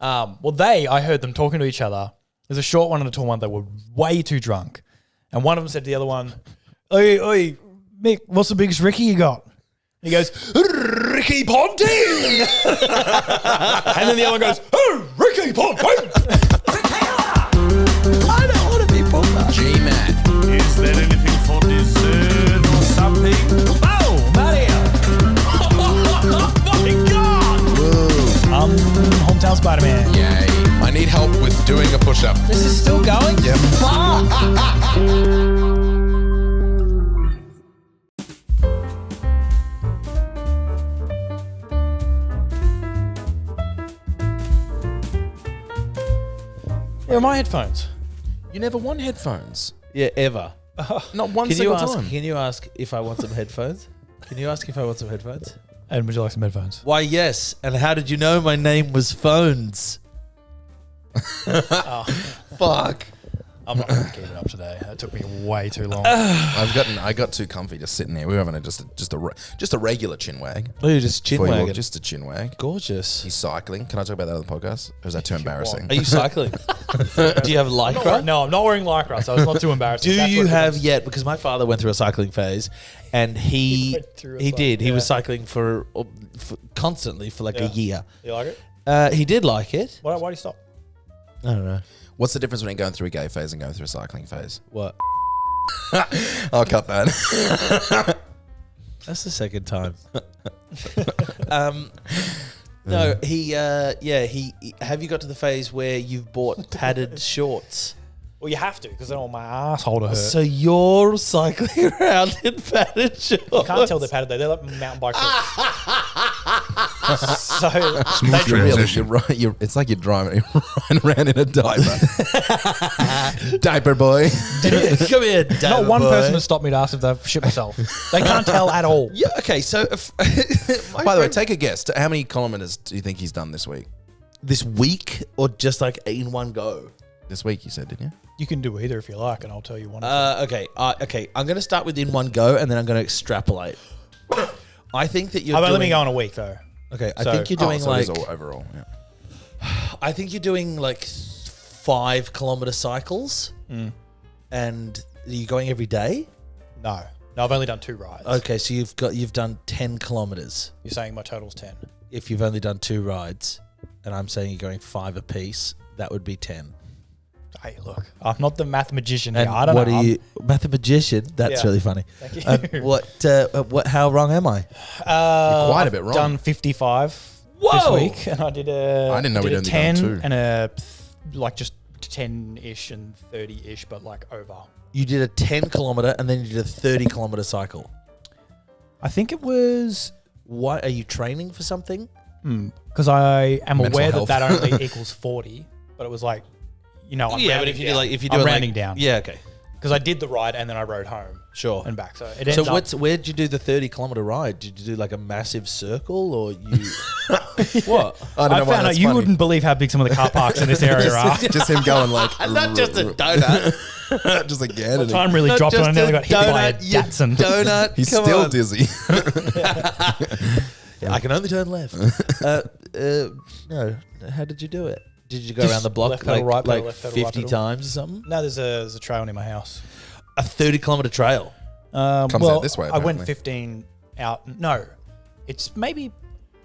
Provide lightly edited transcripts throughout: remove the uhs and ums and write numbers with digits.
I heard them talking to each other. There's a short one and a tall one. They were way too drunk. And one of them said to the other one, Oi, Mick, what's the biggest Ricky you got? He goes, Ricky Ponting! And then the other one goes, oh, Ricky Ponting! I don't want to be Pumba. GMat. Is there anything for dessert or something? Oh, Mario! Oh my God! Whoa. Hometown Spider-Man. Yay. I need help with doing a push-up. This is still going? Yep. Yeah, my headphones. You never want headphones. Yeah, ever. Not one Can single you ask? time. Can you ask if I want some headphones? Can you ask if I want some headphones? And would you like some headphones? Why, yes. And how did you know my name was Phones? Fuck. I'm not going to keep it up today. That took me way too long. I got too comfy just sitting here. We were having just a regular chin wag. Oh, you're just chin Before you walk, wagging. just a chin wag. Gorgeous. He's cycling. Can I talk about that on the podcast? Or is that too embarrassing? Are you cycling? Do you have Lycra? No, I'm not wearing Lycra, so it's not too embarrassing. Do That's you what it have is. yet? Because my father went through a cycling phase, and he went through a did. He yeah. was cycling for constantly for like a year. You like it? He did like it. Why do you stop? I don't know What's the difference between going through a gay phase and going through a cycling phase? what. I'll cut that. That's the second time. No, he have you got to the phase where you've bought padded shorts? Well, you have to, because I don't want my asshole to hurt. So you're cycling around in padded shorts. You can't tell they're padded though. They're like mountain bike shorts. So Smooth transition. You're right. It's like you're riding around in a diaper. Diaper boy. Come here, not one person has stopped me to ask if they've shit myself. They can't tell at all. Yeah. Okay. So, By the way, take a guess. How many kilometers do you think he's done this week? this week or just like in one go? This week, you said, didn't you? You can do either if you like, and I'll tell you one. Okay. I'm going to start with in one go, and then I'm going to extrapolate. I think that you're. I've doing, only been going a week though. Okay. I So- think you're doing so it like. is all overall. Yeah. I think you're doing like 5 kilometer cycles, and are you going every day? No, I've only done 2 rides. Okay, so you've done 10 kilometers. You're saying my total's 10. If you've only done 2 rides, and I'm saying you're going 5 a piece, that would be 10. Hey, look, I'm not the math magician here. And I don't what know. are you, mathematician? That's Yeah. really funny. Thank you. What? How wrong am I? quite a I've bit wrong. Done 55 Whoa! this week, and I did a. I didn't know did we'd a only 10 done 2. and a like just 10-ish and 30-ish, but like over. You did a 10 kilometer, and then you did a 30 kilometer cycle. I think it was Why are you training for something? because I am Mental aware health. that only equals 40, but it was like, I'm rounding down. I'm rounding down. yeah, okay, Because I did the ride and then I rode home sure. and back. So it ends So up. where did you do the 30 kilometer ride? Did you do like a massive circle, or you? What? I don't I know why found out that's you funny. wouldn't believe how big some of the car parks in this area are. Just him going like... Not just a donut. just again. And Time really Not dropped and I just nearly a got hit by a donut, you Datsun. Donut. he's Come still on. dizzy. Yeah, I can only turn left. No. How did you do it? Did you go Just around the block left pedal, right pedal, like left pedal, right 50 pedal. times or something? No, there's a trail near my house. A 30 kilometer trail. Comes out this way, I went apparently. 15 out. No, it's maybe,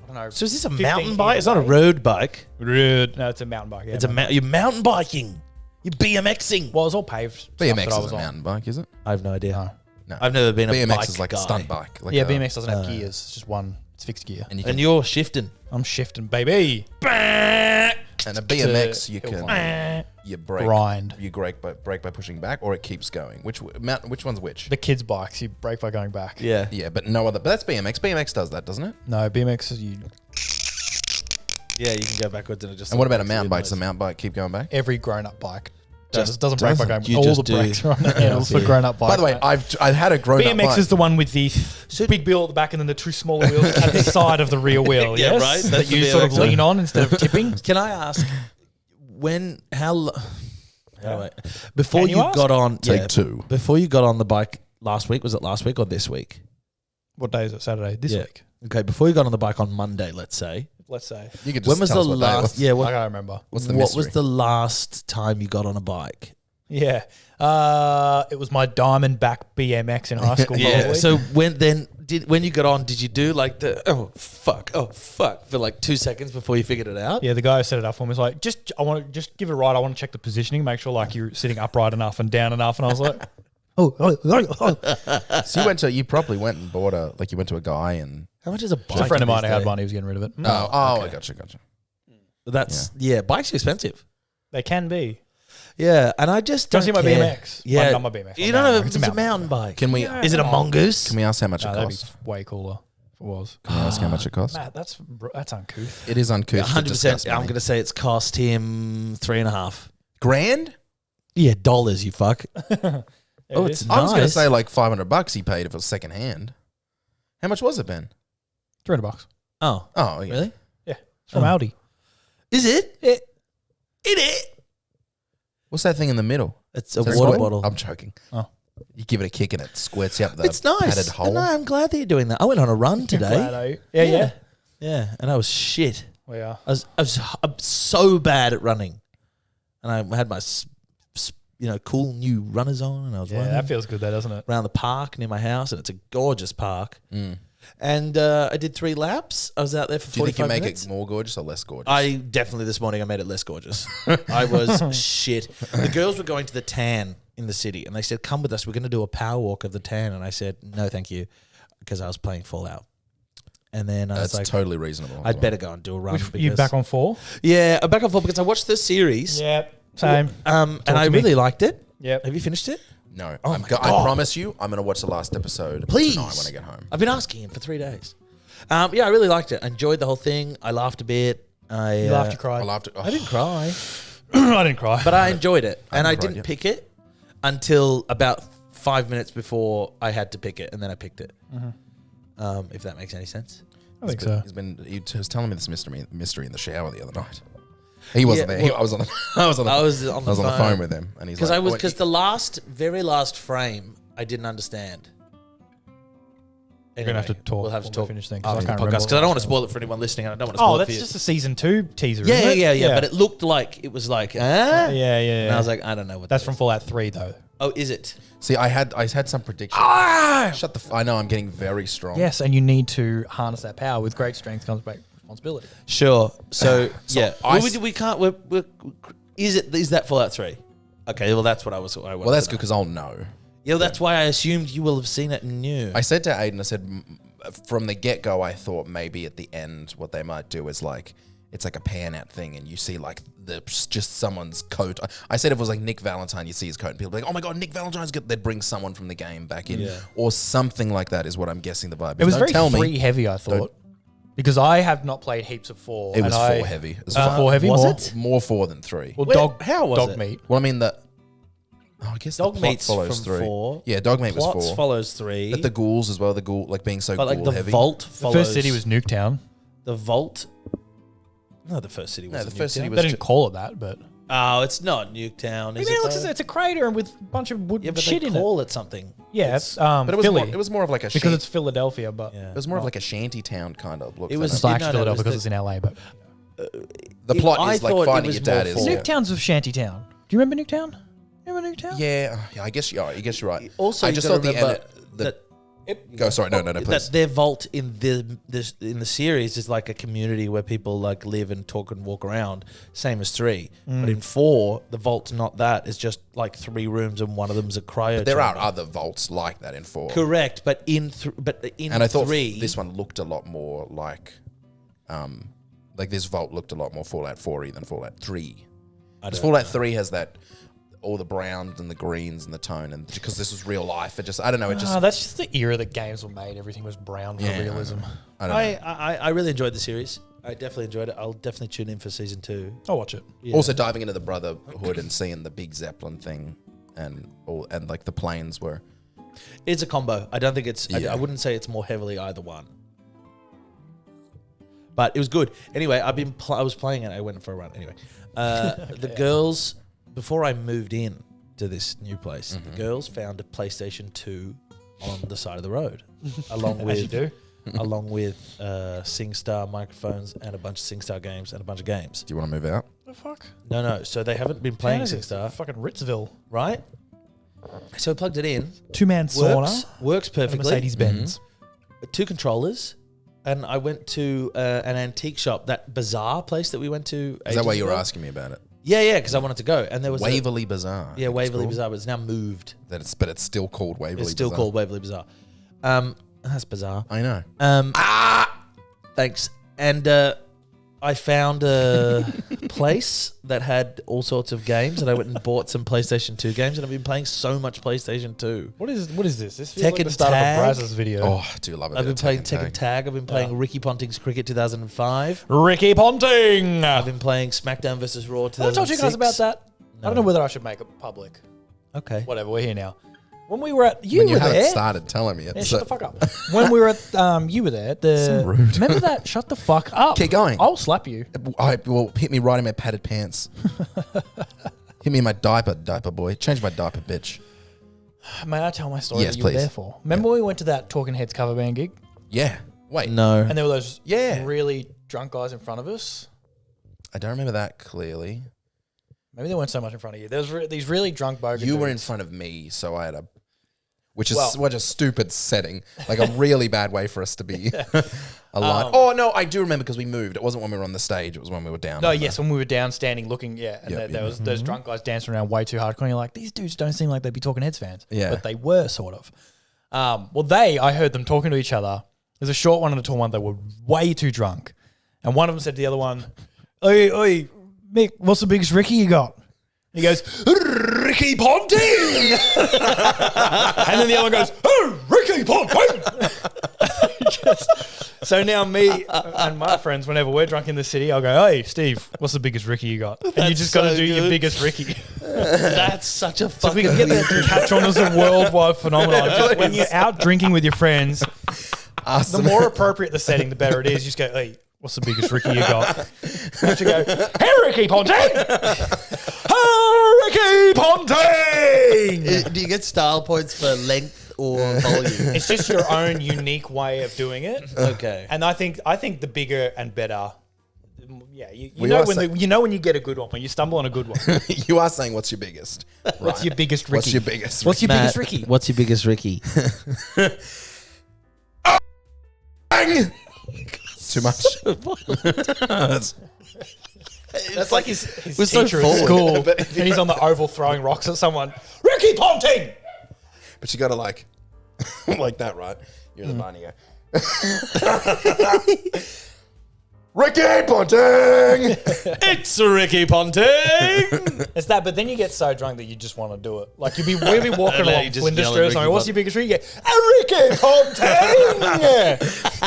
I don't know. So is this a 15 mountain bike? It's not a either way. road bike. No, it's a mountain bike. Yeah, It's you're mountain biking. You're BMXing. Well, it's all paved. stuff BMX that I is was a on. mountain bike, is it? I have no idea. No. No. I've never been a BMX bike is like guy. a stunt bike. Like Yeah, a, BMX doesn't have gears. It's just one. It's fixed gear. And, you And can, you're shifting. I'm shifting, baby. and a BMX, you hill can climb. you brake. Grind. You brake by pushing back, or it keeps going. Which one's which? The kids' bikes, you brake by going back. Yeah. Yeah, but no other. But that's BMX. BMX does that, doesn't it? No, BMX is you. Yeah, you can go backwards and it just. And what about a makes mountain weird bike? Does a noise. mountain bike keep going back? Every grown-up bike Just doesn't brake by going. You All just the do. brakes are on the handles for Yeah. grown-up bikes. By the way, I've had a grown-up BMX bike. is the one with the big wheel at the back and then the 2 smaller wheels at the side of the rear wheel. Yeah, yes? right. That That's the you sort of BMX lean on instead of tipping. Can I ask before Can you you ask? got on Take 2. before you got on the bike last week? Was it last week or this week? What day is it? Saturday. This Yeah. week. Okay, before you got on the bike on Monday, let's say, let's say. You could just When was tell the us what day it last? was. Yeah, I what, can't remember. What's the what mystery? was the last time you got on a bike? Yeah. It was my Diamondback BMX in high school. Yeah. Probably. So when you got on, did you do like the oh fuck for like 2 seconds before you figured it out? yeah, the guy who set it up for me was like, I want to just give it a ride. I want to check the positioning, make sure like you're sitting upright enough and down enough. And I was like, So you probably went and bought you went to a guy and. How much is a bike? a friend of mine these who had days? one. He was getting rid of it. I gotcha. That's bikes are expensive. They can be. Yeah, and I just Don't don't see my care. BMX. Yeah, Not my BMX. You my don't know mountain if it's a mountain bike. Can we? Is it a mongoose? Can we ask how much No, it that'd be costs? way cooler if it was. Can we ask how much it costs? Matt, that's uncouth. It is uncouth. 100%. I'm going to say it's cost him $3.5 grand. Yeah, dollars. You fuck. There Oh, it it's is. I was going to nice. say like $500 he paid if it was second hand. How much was it, Ben? $300. Oh, Oh, yeah. really? Yeah, it's from Oh. Audi. Is it? It. What's that thing in the middle? It's a Is that water squirt? bottle. I'm joking. Oh. You give it a kick and it squirts you up the It's nice. padded hole. No, I'm glad that you're doing that. I went on a run today. Yeah. Yeah, and I was shit. We are. I'm so bad at running, and I had my cool new runners on, and I was Yeah, running that feels good though, doesn't it? around the park near my house, and it's a gorgeous park. Mm. And I did 3 laps. I was out there for Do you think 45 you make minutes. it more gorgeous or less gorgeous? I definitely this morning I made it less gorgeous. I was shit. The girls were going to the tan in the city, and they said, "Come with us. We're going to do a power walk of the tan." And I said, "No, thank you," because I was playing Fallout. And then I was That's like, totally reasonable. "I'd better go and do a run." Which, because, you back on 4? Yeah, I'm back on 4 because I watched the series. Yeah, same. And I to me. really liked it. Yep. Have you finished it? No. Oh I my God. promise you, I'm going to watch the last episode Please. tonight when I get home. I've been asking him for 3 days. Yeah, I really liked it. I enjoyed the whole thing. I laughed a bit. You laughed, you cried. I laughed it. I didn't cry, I didn't cry. but I enjoyed it. And I haven't cried didn't yet. pick it until about 5 minutes before I had to pick it, and then I picked it. If that makes any sense. I think so. He was telling me this mystery in the shower the other night. He wasn't Yeah, there. well, I was on the phone with him, and he's Because like, because the very last frame I didn't understand. We're gonna have to Anyway, talk. We'll have to when we talk finish things. after I the can't podcast remember because I don't want to what spoil it for anyone listening. And I don't want to spoil Oh, it that's for you. just a season 2 teaser. Yeah, isn't it? yeah. But it looked like it was like, yeah. And I was like, I don't know what That's that from is. Fallout 3 though. Oh, is it? See, I had some predictions. Shut the. I know I'm getting very strong. Yes, and you need to harness that power. With great strength comes great responsibility. Sure. So, So yeah, I we can't. Is that Fallout 3? Okay, well that's what I was. Well, that's good because I'll know. Yeah, well, that's why I assumed you will have seen it and knew. I said to Aidan, I said from the get go, I thought maybe at the end what they might do is like it's like a pan out thing, and you see like just someone's coat. I said if it was like Nick Valentine, you see his coat, and people be like, "Oh my god, Nick Valentine's good." They'd bring someone from the game back in, or something like that. Is what I'm guessing the vibe. It was Don't very tell me. free heavy, I thought, because I have not played heaps of 4. It was and 4 heavy. It was 4 heavy. was more? it? more 4 than 3. Well, how was dog it? meat. Well, I mean I guess Dog the plot meat's follows from 3. 4. Yeah, dog meat was Plots 4. follows 3. But the ghouls as well. The ghoul like being so but like ghoul the heavy. vault The follows. first city was Nuketown. the vault. No, the first city was. No, the first city They was didn't call it that, but Oh, it's not Nuketown. Is it? Though? it's a crater with a bunch of wood Yeah, but shit they in it. call it something. Yeah, It's- but But it was Philly. more, it was more of like a because shanty. it's Philadelphia, but Yeah. It was more of like a shanty town kind of look. It was- it's not actually no, it Philadelphia was because the- it's in LA. But the plot I is like thought it finding was your dad more is. for- Nuketown's of Shantytown. Do you remember Nuketown? Remember Nuketown? Yeah, I guess you're right. Also, I you just gotta thought the remember end. that Go, sorry, no, please. that their vault in the series is like a community where people like live and talk and walk around, same as 3. But in 4, the vault's not that. It's just like 3 rooms and one of them's a cryo. There are chamber. other vaults like that in 4. Correct, but in And I thought 3, this one looked a lot more like this vault looked a lot more Fallout 4-y than Fallout 3. Because Fallout 3 has that all the browns and the greens and the tone, and because this was real life, it just I don't know, it just that's just the era that games were made. Everything was brown for Yeah, realism. I don't know. I really enjoyed the series. I definitely enjoyed it. I'll definitely tune in for season 2. I'll watch it. Yeah. Also diving into the Brotherhood and seeing the big Zeppelin thing and like the planes were It's a combo. I don't think it's. Yeah. I wouldn't say it's more heavily either one. But it was good. Anyway, I was playing it. I went for a run. Anyway, the girls before I moved in to this new place, the girls found a PlayStation 2 on the side of the road, along As you with do. along with SingStar microphones and a bunch of SingStar games and a bunch of games. Do you want to move out? The fuck? No. So they haven't been playing SingStar, Fucking Ritzville. right? So we plugged it in. 2-man sauna. Works And a perfectly. Mercedes Benz. 2 controllers. And I went to an antique shop, that Bazaar place that we went to. Is that why ages you were ago. asking me about it? Yeah, because I wanted to go. And there was Waverley Bazaar. Yeah, Waverley Bazaar, but it's now moved. But it's still called Waverley It's still Bazaar. called Waverley Bazaar. That's bizarre. I know. Thanks. And I found a place that had all sorts of games, and I went and bought some PlayStation 2 games, and I've been playing so much PlayStation 2. What is this? This feels like Tekken the start Tag. of a Brazzers video. Oh, I do love it. I've been playing Tekken Tag. I've been playing Ricky Ponting's Cricket 2005. Ricky Ponting! I've been playing SmackDown vs. Raw 2006. I told you guys about that. I don't know whether I should make it public. Okay. Whatever, we're here now. When we were at... When You you were haven't there. started telling me it. Yeah, so- shut the fuck up. When we were at... you were there. So rude. Remember that? Shut the fuck up. Keep going. I'll slap you. Well, hit me right in my padded pants. Hit me in my diaper boy. Change my diaper, bitch. May I tell my story Yes, that you were please. there for? Remember when we went to that Talking Heads cover band gig? Yeah. Wait. No. And there were those Yeah. really drunk guys in front of us? I don't remember that clearly. Maybe they weren't so much in frnt of you. There was these really drunk bogan You were in dudes. front of me, so I had a... Which is Well- such a stupid setting. Like a really bad way for us to be aligned. Oh, no, I do remember because we moved. It wasn't when we were on the stage. It was when we were down. No, on the- yes, when we were down standing looking, yeah. And Yep, there yep. was those drunk guys dancing around way too hardcore. And you're like, these dudes don't seem like they'd be Talking Heads fans. Yeah. But they were, sort of. I heard them talking to each other. There's a short one and a tall one. They were way too drunk. And one of them said to the other one, Oi, Mick, what's the biggest Ricky you got? And he goes, Ricky Ponting! And then the other one goes, oh, Ricky Ponting! So now me and my friends, whenever we're drunk in the city, I'll go, hey, Steve, what's the biggest Ricky you got? And you just got to so do your good. biggest Ricky. That's such a So if we fucking... can get that to catch on as a worldwide phenomenon. Just when you're out drinking with your friends, Ask the them- more appropriate the setting, the better it is. You just go, hey, what's the biggest Ricky you got? And you go, hey, Ricky Ponting! Hey, Ricky Ponting! Do you get style points for length or volume? It's just your own unique way of doing it. Okay. And I think the bigger and better. Yeah, you We know are when you know when you get a good one, when you stumble on a good one. You are saying what's your biggest? What's Right. your biggest Ricky? What's your biggest? What's your Matt, biggest Ricky? What's your biggest Ricky? Too much. That's like his We're so teacher at forward. school, and he's on the oval throwing rocks at someone. Ricky Ponting. But you got to like that, right? You're the bunny. Ricky Ponting. It's a Ricky Ponting. It's that, but then you get so drunk that you just want to do it. Like we'll be walking And then along you just Flinders yell at Street or Ricky something. What's Ponting. your biggest Ricky? You go, Ricky Ponting. Yeah.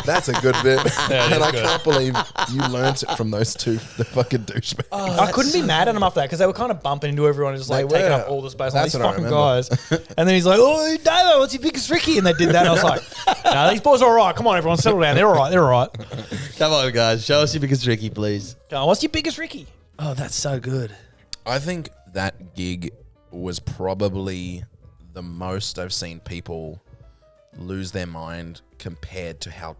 That's a good bit. it And is I good. can't believe you learnt it from those two, the fucking douchebags. I couldn't be mad at him after that because they were kind of bumping into everyone and just like They taking were. up all the space on That's these what I fucking remember. guys. And then he's like, oh, Davo, what's your biggest Ricky? And they did that. And I was like, nah, these boys are all right. Come on, everyone, settle down. They're all right. They're all right. Come on, guys. Show us your biggest Ricky, please. Come on, what's your biggest Ricky? Oh, that's so good. I think that gig was probably the most I've seen people lose their mind compared to how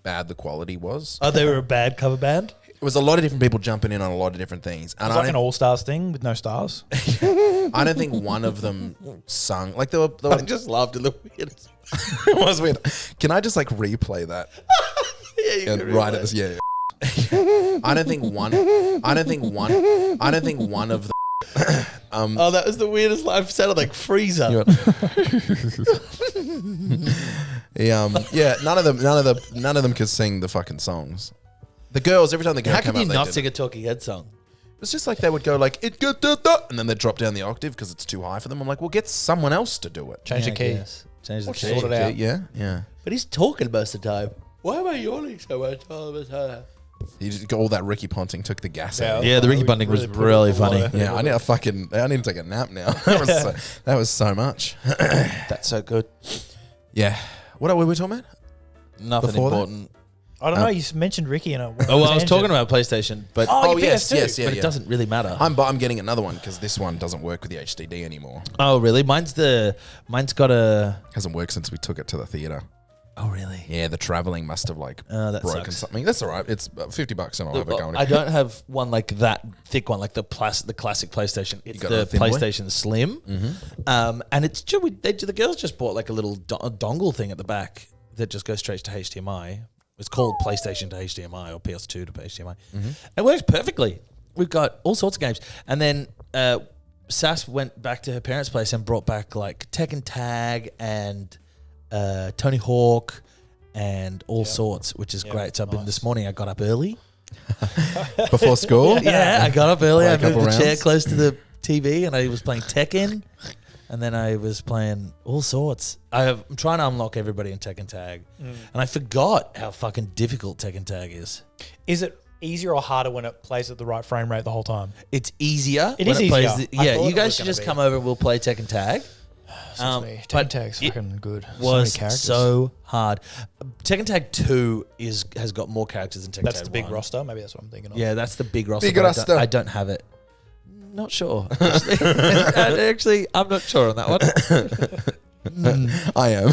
bad the quality was. Oh, they were a bad cover band? It was a lot of different people jumping in on a lot of different things. And It's like an all-stars thing with no stars. I don't think one of them sung. Like, they were I just laughed at the weirdest. it was weird. Can I just like replay that? Yeah, you And can right realize. at this, yeah. I don't think one of the Oh, that was the weirdest live sounded like Freezer. yeah, none of them could sing the fucking songs. The girls, every time the girl How came can you out, they not did sing it. a Talking Head song? It's just like they would go like it good and then they'd drop down the octave because it's too high for them. I'm like, well, get someone else to do it. Change the key. Change the Or key. sort it out. Yeah. But he's talking most of the time. Why am I yawning so much all the time? He just got all that Ricky Ponting took the gas Yeah. out. Yeah, the Ricky Ponting was put really a lot funny. of- Yeah, I need to take a nap now. That was so much. That's so good. Yeah. What were we talking about? Nothing Before that? important. I don't know. You mentioned Ricky in a. Oh, well, I was talking about PlayStation, but Oh, your yes, PS2. yes, yeah, but it doesn't really matter. I'm getting another one because this one doesn't work with the HDD anymore. Oh, really? Mine's got a. Hasn't worked since we took it to the theater. Oh, really? Yeah, the traveling must have like That broken sucks. something. That's all right. It's $50 and I'll have it going. I don't have one like that thick one, like the classic PlayStation. It's got the a thin boy? PlayStation Slim, and it's the girls just bought like a little dongle thing at the back that just goes straight to HDMI. It's called PlayStation to HDMI or PS2 to HDMI. It works perfectly. We've got all sorts of games, and then Sass went back to her parents' place and brought back like Tekken Tag and Tony Hawk and all sorts, which is great. So I've been this morning. I got up early. Before school? Yeah, I got up early. I Play a moved the couple chair rounds. close to the TV, and I was playing Tekken, and then I was playing all sorts. I'm trying to unlock everybody in Tekken Tag, and I forgot how fucking difficult Tekken Tag is. Is it easier or harder when it plays at the right frame rate the whole time? It's easier. It when is plays easier. the- I yeah, thought you it guys was should gonna just be. come over and we'll play Tekken Tag. Tekken but Tag's it fucking good. Was so many characters. so hard. Tekken Tag 2 has got more characters than Tekken That's Tag the big 1. roster. Maybe that's what I'm thinking of. Yeah, that's the big roster. Big but roster. I don't have it. Not sure. Actually, I'm not sure on that one. I am.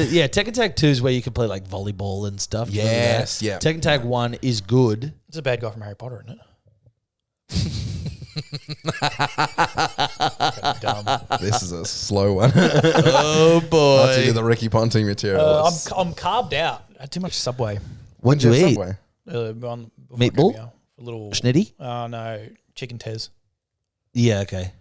Yeah, Tekken Tag 2 is where you can play like volleyball and stuff. Remember that? Yes, yeah. Tekken Tag 1 is good. It's a bad guy from Harry Potter, isn't it? Fucking dumb. This is a slow one. Oh I'll have to do boy. the Ricky Ponting material. I'm carved out. I had too much Subway. What'd you eat? Subway? Before Meatball? I came here. A little. Schnitty? Oh no, chicken Tez. Yeah, okay.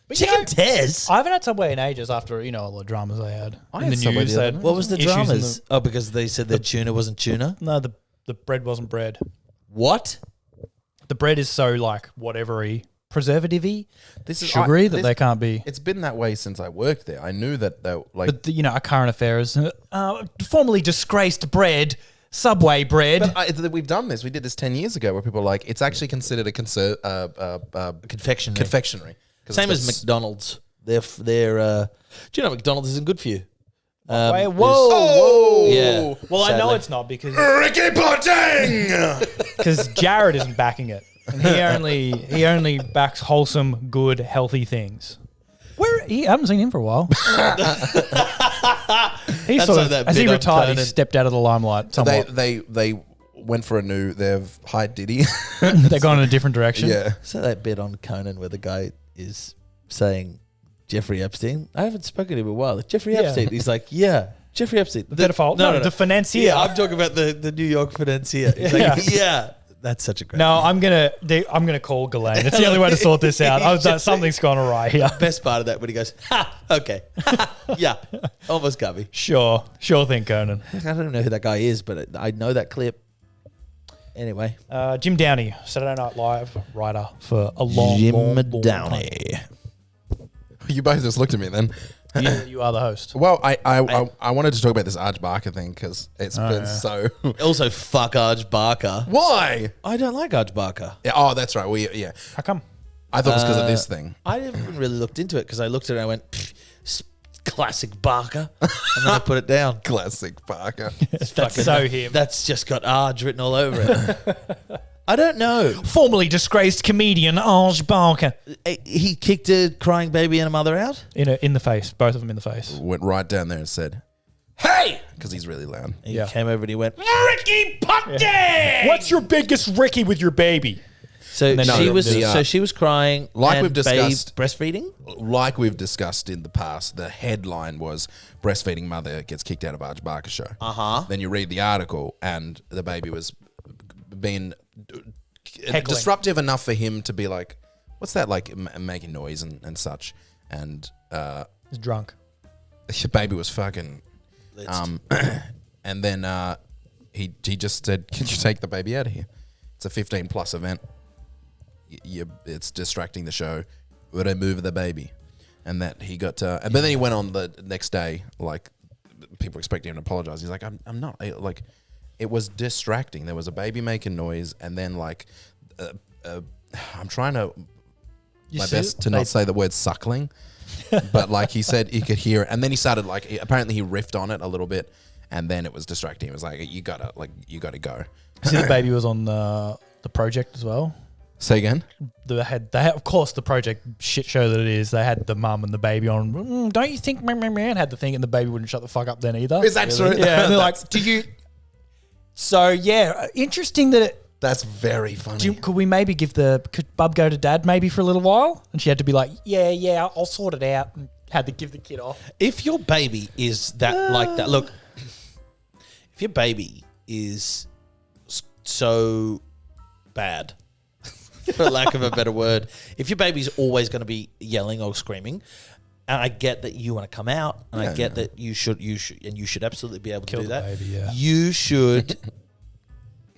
But you Chicken know, Tez? I haven't had Subway in ages after all the dramas they had I in the had Subway news. the They other had What was the issues in dramas? Oh, because they said their tuna wasn't tuna? No, the bread wasn't bread. What? The bread is so like whatever-y, preservative-y, This is sugary that this- they can't be. It's been that way since I worked there. I knew that they like. But a current affair is formerly disgraced bread, Subway bread. We've done this. We did this 10 years ago, where people were like, it's actually considered a Confectionery. confectionery. 'Cause Same it's as got McDonald's. They're do you know McDonald's isn't good for you? Wait, there's- whoa. Yeah. Well, I know sadly. it's not because Ricky Ponting. Jared isn't backing it, and he only backs wholesome, good, healthy things. I haven't seen him for a while. He's That's like that as he bit on retired, he Conan. stepped out of the limelight somewhat. they went for a new. They've hired Diddy. They've gone in a different direction. Yeah. So that bit on Conan where the guy is saying Jeffrey Epstein. I haven't spoken to him in a while. Jeffrey Yeah. Epstein. He's like, yeah, Jeffrey Epstein. The pedophile. No, the financier. Yeah, I'm talking about the New York financier. He's Yeah. like, yeah, that's such a great. No, I'm gonna call Ghislaine. It's the only way to sort this out. Something's gone awry here. Best part of that when he goes, ha, okay, yeah, almost got me. Sure thing, Conan. I don't even know who that guy is, but I know that clip. Anyway, Jim Downey, Saturday Night Live writer for a long, Jim long, long Downey. You both just looked at me then. time. You are the host. Well, I wanted to talk about this Arch-Barker thing because it's been so. Also, fuck Arj Barker. Why? I don't like Arj Barker. Yeah, oh, that's right. Yeah. How come? I thought it was because of this thing. I haven't really looked into it because I looked at it and I went, classic Barker, and then I put it down. Classic Barker. That's Fucking- so him. That's just got Arj written all over it. I don't know. Formerly disgraced comedian Arj Barker. He kicked a crying baby and a mother out. In the face, both of them in the face. Went right down there and said, "Hey," because he's really loud. He Yeah. came over and he went, Ricky Ponting! What's your biggest Ricky with your baby? so then she no, was the, she was crying like and we've discussed- breastfeeding. Like we've discussed in the past, the headline was breastfeeding mother gets kicked out of Arch-Barker show. Uh-huh. Then you read the article and the baby was being Heckling. disruptive enough for him to be like, what's that, like making noise and such. And He's drunk. the baby was fucking and then he just said, "Can you take the baby out of here? It's a 15+ event. It's distracting the show. Would I move the baby?" And that he got, but then he went on the next day, like people expecting him to apologize. He's like, I'm not like, it was distracting. There was a baby making noise, and then like, I'm trying to my best to not say the word suckling, but like he said he could hear it, and then he started like apparently he riffed on it a little bit, and then it was distracting. It was like you gotta go. See, the baby was on the project as well. Say again. They had, of course, the project shit show that it is. They had the mum and the baby on. Don't you think man had the thing, and the baby wouldn't shut the fuck up then either. Is that true? Yeah. And they're like, "Did you?" So yeah, interesting that it. That's very funny. Could we maybe could Bub go to Dad maybe for a little while? And she had to be like, yeah, I'll sort it out, and had to give the kid off. If your baby is that like that, look. If your baby is so bad, for lack of a better word, if your baby's always going to be yelling or screaming, and I get that you want to come out, and I get that you should absolutely be able to do that. Baby, yeah. You should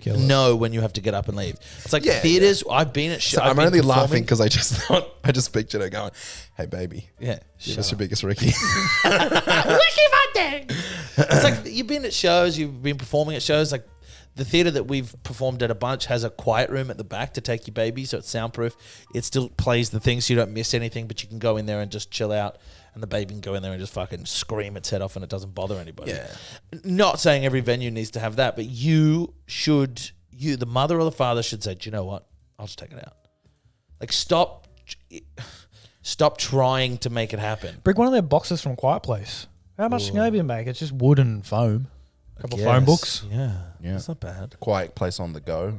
know when you have to get up and leave. It's like theaters. I've been at shows. So I'm only laughing because I just pictured her going, "Hey, baby, give us your biggest Ricky." It's like you've been at shows, you've been performing at shows. Like the theater that we've performed at a bunch has a quiet room at the back to take your baby, so it's soundproof. It still plays the thing, so you don't miss anything, but you can go in there and just chill out, and the baby can go in there and just fucking scream its head off, and it doesn't bother anybody. Yeah. Not saying every venue needs to have that, but the mother or the father should say, "Do you know what? I'll just take it out." Like stop trying to make it happen. Bring one of their boxes from Quiet Place. How much can they make? It's just wood and foam. A couple of phone books. Yeah. Yeah. That's not bad. Quiet place on the go.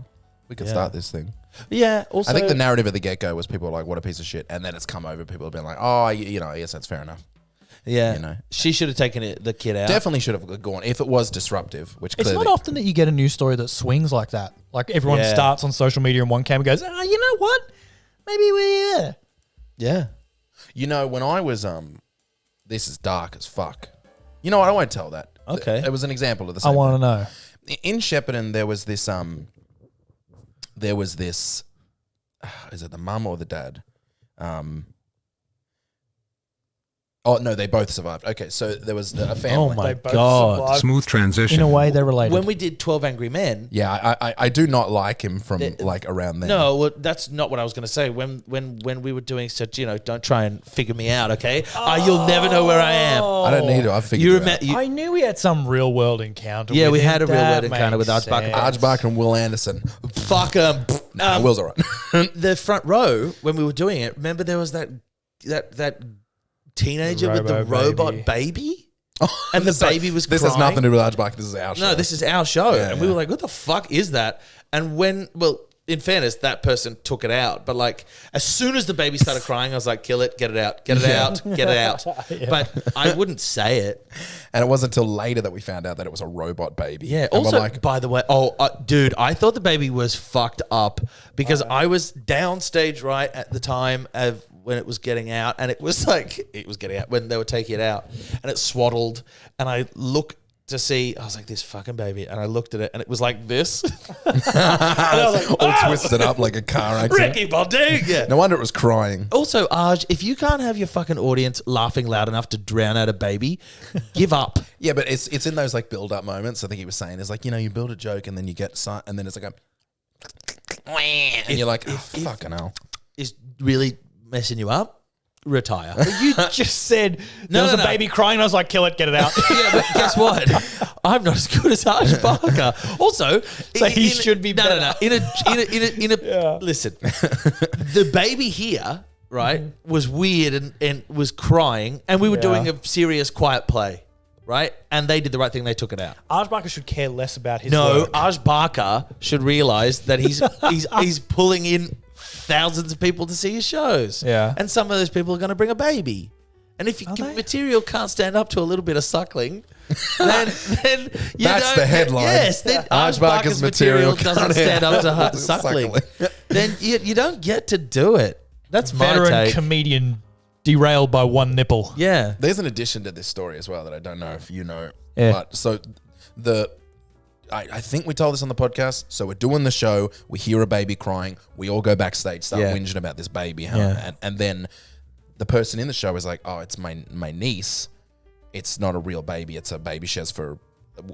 We could start this thing. Yeah. Also, I think the narrative at the get-go was people were like, "What a piece of shit," and then it's come over. People have been like, "Oh, I guess that's fair enough." yeah, you know. She should have taken the kid out. Definitely should have gone if it was disruptive. Which It's clearly, not often that you get a news story that swings like that. Like everyone starts on social media in one camp and goes, "Oh, you know what? Maybe we're Yeah. you know, when I was this is dark as fuck. You know what? I won't tell that. Okay. It was an example of the I same. want to know." In Shepparton, there was this. Is it the mum or the dad? Oh no, they both survived. Okay, so there was a family. Oh my They both God. survived. Smooth transition. In a way, they're related. When we did 12 Angry Men. Yeah, I do not like him from like around there. No, well, that's not what I was going to say. When we were doing such, don't try and figure me out, okay? You'll never know where I am. I don't need to. I figured You you remember? out. I knew we had some real world encounter. Yeah, with we him. had a real That world encounter with makes Arch-Barker. sense. Arch-Barker and Will Anderson. Fuck them. Nah, Will's all right. The front row when we were doing it. Remember, there was that teenager with the robot baby, and the baby was This crying. has nothing to do with Arch-Barker. This is our show. No, this is our show, Yeah, and we yeah. were like, "What the fuck is that?" And in fairness, that person took it out. But like, as soon as the baby started crying, I was like, "Kill it, get it out, get it out, get it out." But I wouldn't say it. And it wasn't until later that we found out that it was a robot baby. Yeah. And we're Also, like, by the way, dude, I thought the baby was fucked up because I was downstage right at the time of when it was getting out, and it was getting out when they were taking it out, and it swaddled, and I looked to see, I was like, this fucking baby, and I looked at it, and it was like this, and I was like, all twisted up like a car accident. Ricky Bonding. Yeah. No wonder it was crying. Also, Arj, if you can't have your fucking audience laughing loud enough to drown out a baby, give up. Yeah, but it's in those like build up moments. I think he was saying, it's like, you build a joke and then you get and then it's like and you're like, fucking hell. Is really messing you up? Retire. You just said there was a baby crying. And I was like, "Kill it, get it out." Yeah, but guess what? I'm not as good as Arch-Barker. Also, So he should be better. No. In a listen, the baby here, right, was weird and was crying, and we were doing a serious quiet play, right? And they did the right thing. They took it out. Arch-Barker should care less about his No, work. Arch-Barker should realize that he's pulling in thousands of people to see his shows. Yeah. And some of those people are going to bring a baby. And if your material can't stand up to a little bit of suckling, then you That's don't the headline. Yes, then Arch-Barker's material doesn't stand up to suckling. Then you don't get to do it. That's my Veteran take. comedian derailed by one nipple. Yeah. There's an addition to this story as well that I don't know if you know. Yeah. But so I think we told this on the podcast. So we're doing the show. We hear a baby crying. We all go backstage, start whinging about this baby. And then the person in the show is like, "Oh, it's my niece. It's not a real baby. It's a baby she has for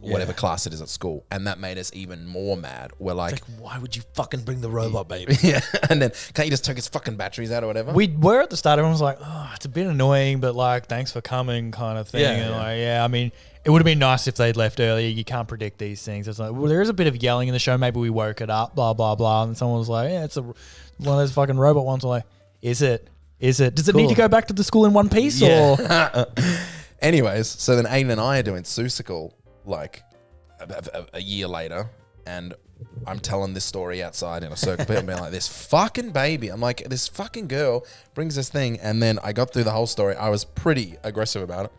whatever class it is at school." And that made us even more mad. We're like, Why would you fucking bring the robot baby? yeah. And then can't you just take his fucking batteries out or whatever? We were at the start. Everyone was like, "Oh, it's a bit annoying, but like, thanks for coming," kind of thing. Yeah, and yeah. like, I mean, it would have been nice if they'd left earlier. You can't predict these things. It's like, well, there is a bit of yelling in the show. Maybe we woke it up, blah blah blah. And someone was like, "Yeah, it's a One of those fucking robot ones. Like, is it? Does it need to go back to the school in one piece or? Anyways, so then Aidan and I are doing Seussical like a year later, and I'm telling this story outside in a circle, people being like, this fucking baby. I'm like, this fucking girl brings this thing, and then I got through the whole story. I was pretty aggressive about it,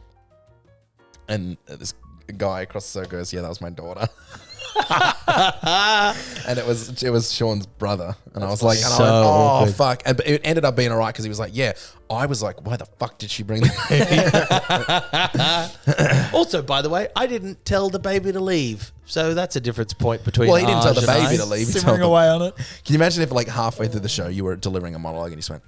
and this guy across the circle goes, yeah, that was my daughter. And it was Sean's brother, and I was like, and I went, oh fuck, and it ended up being alright because he was like, yeah. I was like, why the fuck did she bring the baby? Also, by the way, I didn't tell the baby to leave, so that's a difference point between. Well, he didn't tell the Arj and baby I. to leave. He Simmering told away on it. Can you imagine if like halfway through the show you were delivering a monologue and you just went,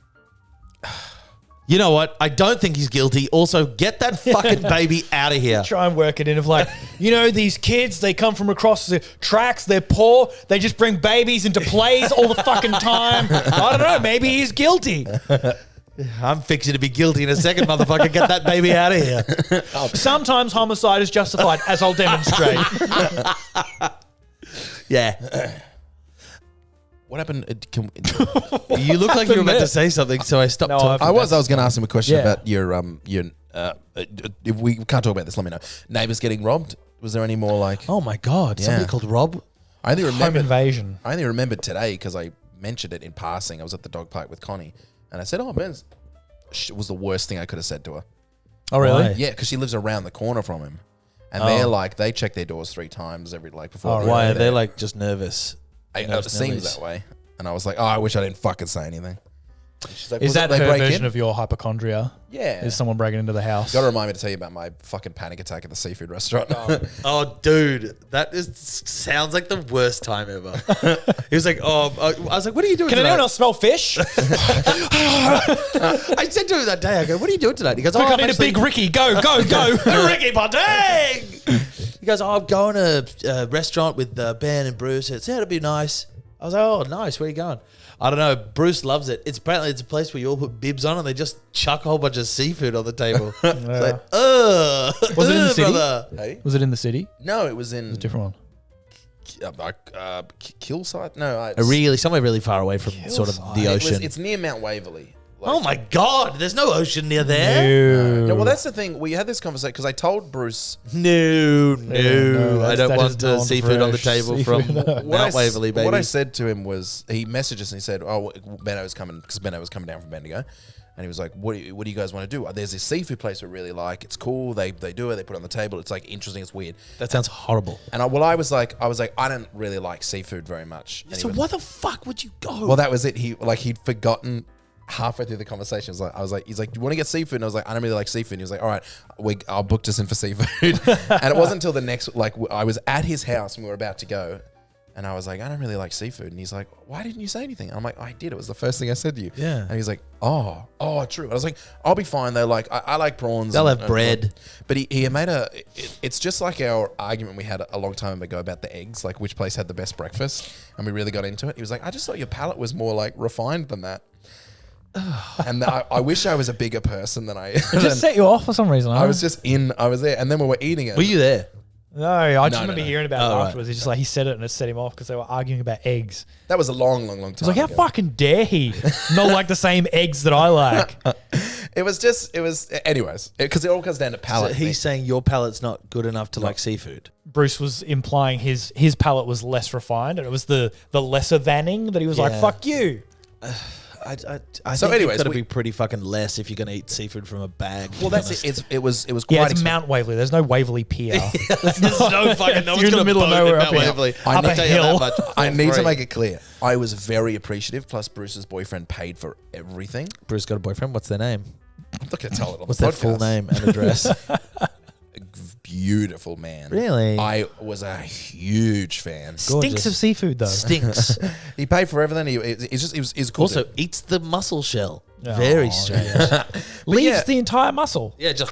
You know what? I don't think he's guilty. Also, get that fucking baby out of here. Try and work it in of like, these kids, they come from across the tracks, they're poor, they just bring babies into plays all the fucking time. I don't know, maybe he's guilty. I'm fixing to be guilty in a second, motherfucker. Get that baby out of here. Sometimes homicide is justified, as I'll demonstrate. Yeah. what happened? You look like you were about to say something, so I stopped No, talking. I was going to ask him a question Yeah. about your if we can't talk about this, let me know. Neighbours getting robbed. Was there any more like? Oh my God. Yeah. Somebody called Rob. I only Home remembered. invasion. I only remembered today because I mentioned it in passing. I was at the dog park with Connie, and I said, "Oh, Ben's." It was the worst thing I could have said to her. Oh, really? Why? Yeah, because she lives around the corner from him, and they're like they check their doors 3 times every before. Oh, they Why go are they there. like just nervous? It nervous seems Nellies? that way, and I was like, "Oh, I wish I didn't fucking say anything." And she's like, Is "Was that it they her break version in?" of your hypochondria? Yeah. Is someone breaking into the house? Got to remind me to tell you about my fucking panic attack at the seafood restaurant. Oh, dude, sounds like the worst time ever. He was like, "Oh," I was like, "What are you doing?" Can tonight? anyone else smell fish? I said to him that day, I go, "What are you doing tonight?" He goes, "Oh, I I'm need a actually-" big Ricky. Go. Ricky Ponting. He goes, "Oh, I'm going to a restaurant with Ben and Bruce. It's it'll be nice." I was like, "Oh, nice. Where are you going?" I don't know. Bruce loves it. It's apparently a place where you all put bibs on and they just chuck a whole bunch of seafood on the table. It's like, ugh. Was it in the city? brother. Hey? Was it in the city? No, it was in Different one. Killside. No, Somewhere really far away from sort of the ocean. It's near Mount Waverley. Oh my God, there's no ocean near there. No, well, that's the thing. We had this conversation because I told Bruce No, I don't that want is seafood on the non-fresh table seafood. from what Mount I, Waverley, baby. What I said to him was he messaged us and he said, "Oh, Benno's coming because Benno was coming down from Bendigo." And he was like, what do you guys want to do? There's this seafood place we really like. It's cool. They do it. They put it on the table. It's like interesting. It's weird. That sounds horrible. And I was like, I don't really like seafood very much. And he So was- why the fuck would you go? Well, that was it. He'd forgotten halfway through the conversation. I was like, he's like, do you want to get seafood? And I was like, I don't really like seafood. And he was like, all right, I'll book us in for seafood. And it wasn't until the next, I was at his house and we were about to go. And I was like, I don't really like seafood. And he's like, why didn't you say anything? And I'm like, I did. It was the first thing I said to you. Yeah. And he's like, oh, true. I was like, I'll be fine. They're like, I like prawns. They'll have bread. But he made it's just like our argument we had a long time ago about the eggs, like which place had the best breakfast. And we really got into it. He was like, I just thought your palate was more like refined than that. And I wish I was a bigger person than I. It just set you off for some reason. I was there, and then we were eating it. Were you there? No, I just No, remember no. hearing about Oh, it right. afterwards. He's just like, he said it and it set him off because they were arguing about eggs. That was a long time. He's like, how ago. fucking dare he not like the same eggs that I like? Anyways, because it all comes down to So palate. he's saying your palate's not good enough to like seafood. Bruce was implying his palate was less refined, and it was the lesser thanning that he was like, Yeah. fuck you. I So think anyways, it's got to we- be pretty fucking less if you're going to eat seafood from a bag. well, that's it. It was quite. Yeah, it's expensive. Mount Waverley. There's no Waverley Pier. There's no fucking. No You're in the middle of nowhere up here. I Up need a to hill. I need to make it clear. I was very appreciative. Plus, Bruce's boyfriend paid for everything. Bruce got a boyfriend. What's their name? I'm not going to tell it on What's the their podcast. full name and address? Beautiful man. Really? I was a huge fan. Stinks of seafood, though. Stinks. He paid for everything. He was cool. Also, eats the mussel shell. Very strange. Leaves yeah. the entire muscle. Yeah, just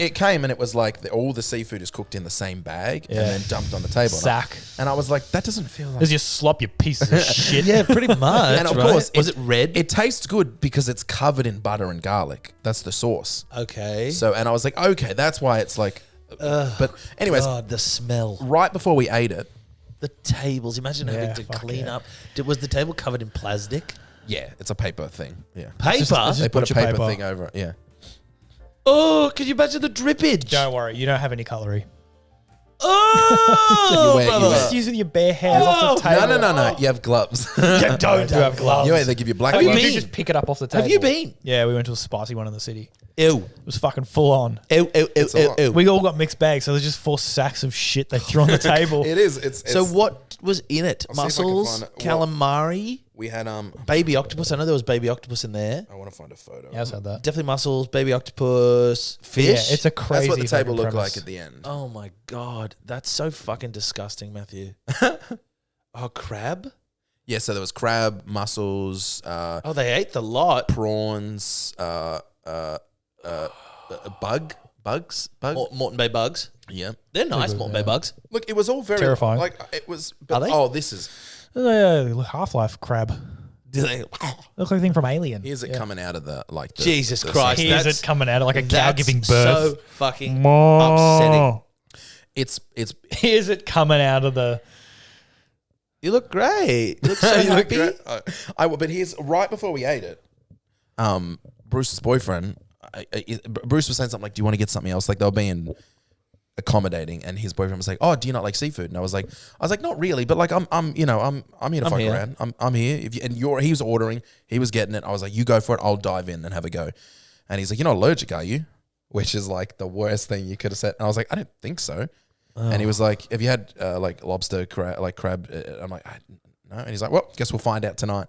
It came and it was like all the seafood is cooked in the same bag and then dumped on the table. Sack. And I was like, that doesn't feel like. There's your slop, you pieces of shit. yeah, pretty much. And of right? course, was it red? It tastes good because it's covered in butter and garlic. That's the sauce. Okay. So, and I was like, okay, that's why it's like. But anyways, God, the smell. right before we ate it, The tables. Imagine having to fuck clean yeah. up. Was the table covered in plastic? Yeah, it's a paper thing. Yeah. Paper? It's just They put a butcher paper paper. thing over it. Yeah. Oh, can you imagine the drippage? Don't worry, you don't have any cutlery. Oh, You wear- brother. you wear- Just using your bare hands off the table. No. You have gloves. You don't have gloves. You they give you black Have you gloves. You been? just pick it up off the table. Have you been? Yeah, we went to a spicy one in the city. Ew. It was fucking full on. Ew, ew, ew, It's a ew, lot. ew. We all got mixed bags, so there's just 4 sacks of shit they threw on the table. It is. It's So what was in it? I'll see if I can Mussels, find it. Well- calamari, we had baby octopus. I know there was baby octopus in there. I want to find a photo. Yeah, I said that. Definitely mussels, baby octopus, fish. Yeah, it's a crazy. That's what the table fucking looked premise. like at the end. Oh my god, that's so fucking disgusting, Matthew. Oh, crab. Yeah, so there was crab, mussels, Oh, they ate the lot. prawns, bugs. Moreton Bay bugs. Yeah. They're nice, good, Moreton yeah. Bay bugs. Look, it was all very Terrifying. Like it was. But, Are they? Oh, this is. Half-Life crab. Do they? Looks like a thing from Alien. Here's it coming out of the like. The, Jesus the Christ. Here's That's- it coming out of like a cow That's giving so birth. fucking Moo. upsetting. It's Here's it coming out of the. You look great. You look so You look happy. great. But here's right before we ate it. Bruce's boyfriend, Bruce was saying something like, "Do you want to get something else?" Like they were being accommodating, and his boyfriend was like, "Oh, do you not like seafood?" And I was like, "Not really, but like I'm here to fuck here. around. I'm here. If you, and he was ordering, he was getting it. I was like, you go for it. I'll dive in and have a go." And he's like, "You're not allergic, are you?" Which is like the worst thing you could have said. And I was like, "I don't think so." And he was like, "Have you had like lobster, crab?" I'm like, "No." And he's like, "Well, guess we'll find out tonight."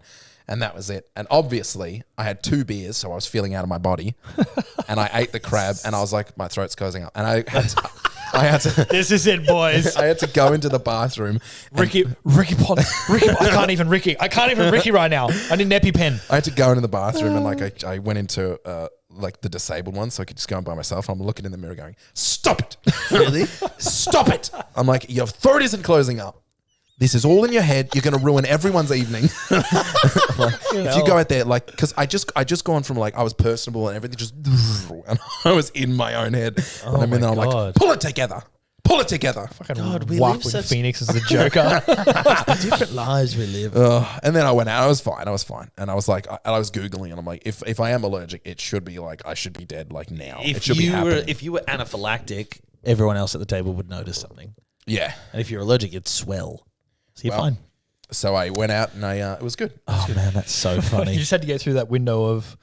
And that was it. And obviously, I had 2 beers, so I was feeling out of my body. And I ate the crab, and I was like, my throat's closing up. And I had to This is it, boys. I had to go into the bathroom. Ricky I can't even Ricky right now. I need an EpiPen. I had to go into the bathroom, and like I went into like the disabled one, so I could just go in by myself. I'm looking in the mirror, going, "Stop it! Really? Stop it!" I'm like, "Your throat isn't closing up. This is all in your head. You're going to ruin everyone's evening." Like, if you go out there, like, because I just gone from like I was personable and everything just, and I was in my own head. And I'm in there, I'm like, God. pull it together. God, we Walk live with such Phoenix as the Joker. different lives we live. And then I went out. I was fine. And I was like, I was Googling, and I'm like, if I am allergic, it should be like, I should be dead like now. It If should be happening. if you were anaphylactic, everyone else at the table would notice something. Yeah. And if you're allergic, it'd swell. So you're Well, fine. So I went out, and it was good. Oh man, that's so You funny. just had to get through that window of,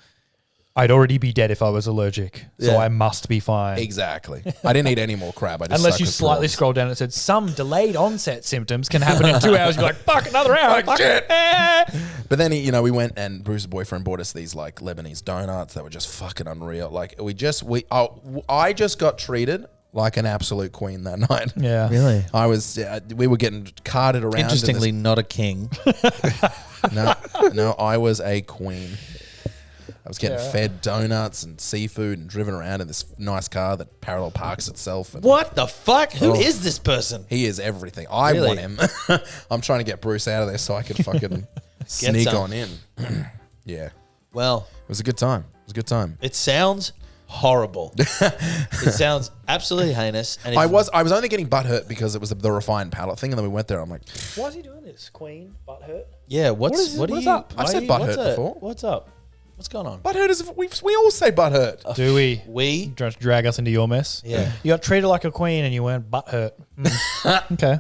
I'd already be dead if I was allergic, so Yeah. I must be fine. Exactly. I didn't eat any more crab. I just Unless stuck you with slightly prawns. scroll down and it said some delayed onset symptoms can happen in 2 hours. You're like, fuck, another hour. Fuck, shit. Eh. But then we went, and Bruce's boyfriend bought us these like Lebanese donuts that were just fucking unreal. Like I just got treated like an absolute queen that night. Yeah. Really? I was. We were getting carted around. in this- Interestingly, not a king. no, I was a queen. I was getting Yeah. fed donuts and seafood and driven around in this nice car that parallel parks itself. And What the fuck? Who Oh. is this person? he is everything. I Really? want him. I'm trying to get Bruce out of there so I can fucking sneak some. on in. Yeah, it Well, was a good time. it sounds horrible. It sounds absolutely heinous. And I was only getting butt hurt because it was the refined palate thing, and then we went there. I'm like, Why is he doing this, Queen? Butt hurt? Yeah. What is it? What's up? I've said butt hurt before. What's up? What's going on? butt hurt is we all say butt hurt. Do we? We. Trying to drag us into your mess? Yeah. You got treated like a queen and you weren't butt hurt. Okay.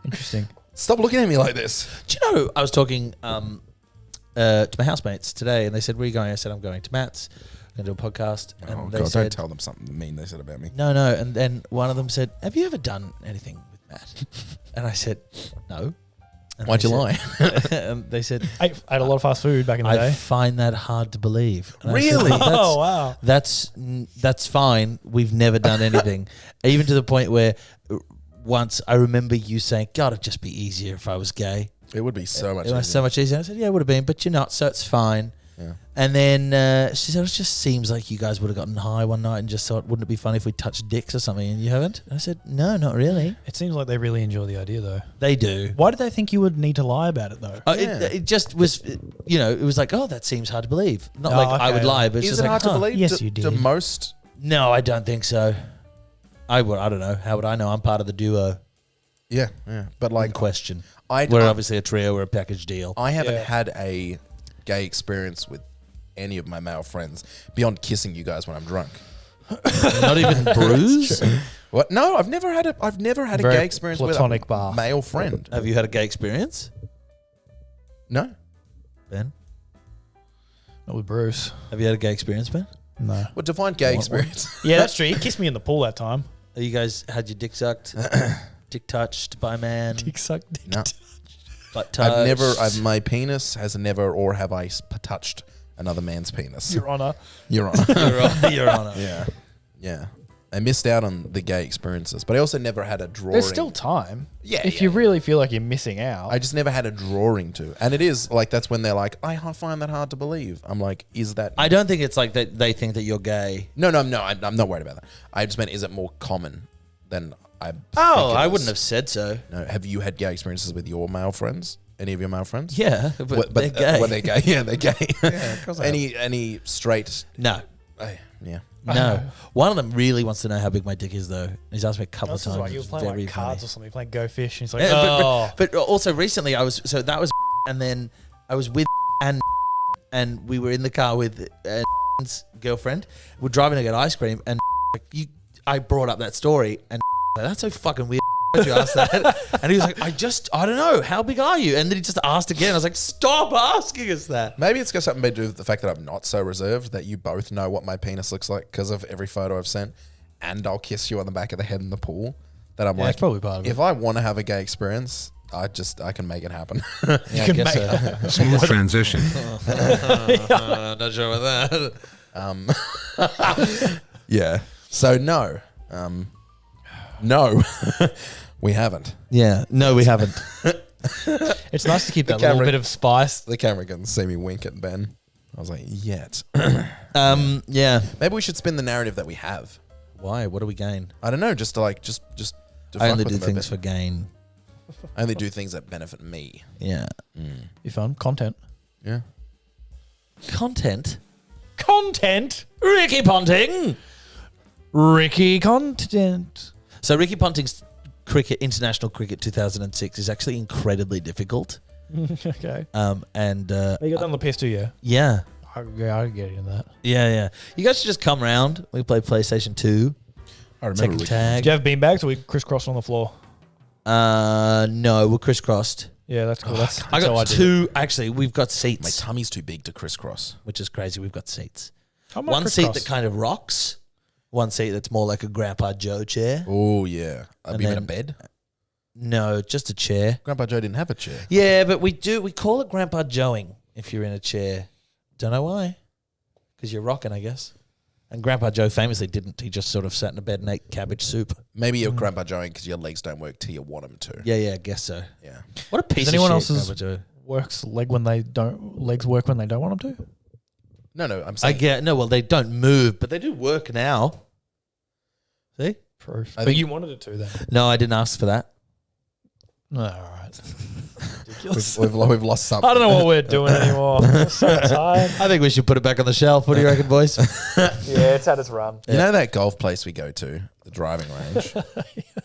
Interesting. Stop looking at me like this. Do you know, I was talking to my housemates today, and they said, "Where are you going?" I said, "I'm going to Matt's. I'm going to do a podcast." And Oh they God! said, Don't tell them something mean they said about me. No. And then one of them said, "Have you ever done anything with Matt?" And I said, "No." And Why'd they you said- and they said, I ate a lot of fast food back in the "I day. find that hard to believe." And I said, Really? Oh, wow. That's fine. We've never done anything, even to the point where once I remember you saying, "God, it'd just be easier if I was gay." It would be so much. It was easier. so much easier. I said, "Yeah, it would have been, but you're not, so it's fine." Yeah. And then she said, "It just seems like you guys would have gotten high one night and just thought, wouldn't it be funny if we touched dicks or something?" And you haven't. And I said, "No, not really." It seems like they really enjoy the idea, though. They do. Why did they think you would need to lie about it, though? It just was, it was like, "Oh, that seems hard to believe." Not like I okay. would lie, but it's Is just it like, hard to huh. believe? Yes, to, you to did. most. No, I don't think so. I don't know. How would I know? I'm part of the duo Yeah. But in like, question. I We're obviously a trio. We're a package deal. I haven't Yeah. had a gay experience with any of my male friends beyond kissing you guys when I'm drunk. Not even bruise? What? No, I've never had a Very gay experience with platonic a bar. male friend. Have you had a gay experience, No. Ben? Not with Bruce. Have you had a gay experience, Ben? No. Well, define gay experience. Yeah, that's true. He kissed me in the pool that time. Have you guys had your dick sucked, dick touched by a man, Dick sucked. Dick No. butt touched? My penis has never, or have I touched another man's penis. Your Honor. Your Honor. Your Honor. Yeah. Yeah. I missed out on the gay experiences, but I also never had a drawing. There's still time. Yeah, If yeah, you yeah. really feel like you're missing out. I just never had a drawing to. And it is like, that's when they're like, I find that hard to believe. I'm like, is that. I don't think it's like that they think that you're gay. No, I'm not worried about that. I just meant, is it more common than I. Oh, I wouldn't have said so. No, have you had gay experiences with your male friends? Any of your male friends? Yeah, but they're gay. Were they gay? Yeah, they're gay. Yeah, of course I any straight. No. Yeah. No. One of them really wants to know how big my dick is, though. He's asked me a couple of This is times. like you were It's playing very like cards funny. or something, playing Go Fish, and he's like, Yeah, oh. but also recently I was, so that was, and then I was with and we were in the car with girlfriend. We're driving to get ice cream, and I brought up that story, and that's so fucking weird. Why'd you ask that? And he was like, I don't know. How big are you? And then he just asked again. I was like, stop asking us that. Maybe it's got something to do with the fact that I'm not so reserved, that you both know what my penis looks like because of every photo I've sent, and I'll kiss you on the back of the head in the pool. That I'm Yeah, like, it's probably part of it. if I want to have a gay experience, I can make it happen. Yeah, I can guess make so. Smooth transition. Not sure about that. Yeah. So no, no, we haven't. Yeah. No, we haven't. It's nice to keep that camera- little bit of spice. The camera can see me wink at Ben. I was like, yet. Yeah. Maybe we should spin the narrative that we have. Why? What do we gain? I don't know. Just to like, just. To I fuck only with do them a things bit. for gain. I only do things that benefit me. Yeah. Be fun. Content. Yeah. Content. Content. Ricky Ponting. Ricky content. So Ricky Ponting's international cricket 2006 is actually incredibly difficult. Okay. And You got that on the PS2, yeah? yeah. I can get into that. Yeah. You guys should just come round. We play PlayStation 2. I remember. Second Ricky. tag. Do you have beanbags or we crisscrossed on the floor? No, we're crisscrossed. Yeah, that's cool. That's I how got did it. two. Actually, we've got My seats, tummy's too big to crisscross. which is crazy. We've got seats. How much One seat crisscross? that kind of rocks. One seat that's more like a Grandpa Joe chair. Oh yeah. I'd And be in a then- bed. No, just a chair. Grandpa Joe didn't have a chair. Yeah, but we call it Grandpa Joeing if you're in a chair. Don't know why. Because you're rocking, I guess. And Grandpa Joe famously didn't. He just sort of sat in a bed and ate cabbage soup. Maybe you're Grandpa Joeing because your legs don't work till you want them to. Yeah, I guess so. Yeah. What a piece Does anyone of shit, else's Grandpa Joe. legs work when they don't want them to? No, I'm I saying. get no. Well, they don't move, but they do work now. See? Proof. I But think- you wanted it to then. No, I didn't ask for that. No, all right. Ridiculous. We've lost something. I don't know what we're doing anymore. I'm so tired. I think we should put it back on the shelf. What do you reckon, boys? Yeah, it's had its run. You know that golf place we go to, the driving range?